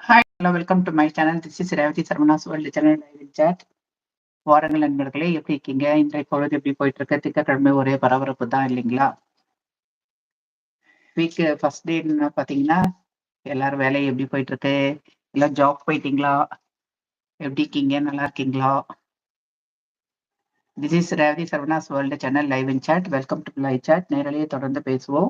Hi, hello, welcome to my channel. This is Revathi Saravana's world channel live in chat. வாரங்கள் நண்பர்களே, எப்படி இருக்கீங்க? இன்றைய பொழுது எப்படி போயிட்டு இருக்கு? திங்கட்கிழமை ஒரே பரபரப்பு தான் இல்லைங்களா? வீக் ஃபர்ஸ்ட் டேன்னு பார்த்தீங்கன்னா, எல்லாரும் வேலை எப்படி போயிட்டு இருக்கு? எல்லாம் ஜாப் போயிட்டீங்களா? எப்படி இருக்கீங்க? நல்லா இருக்கீங்களா? This is Revathi Saravana's world channel live in chat. Welcome to live chat. நேரலையே தொடர்ந்து பேசுவோம்.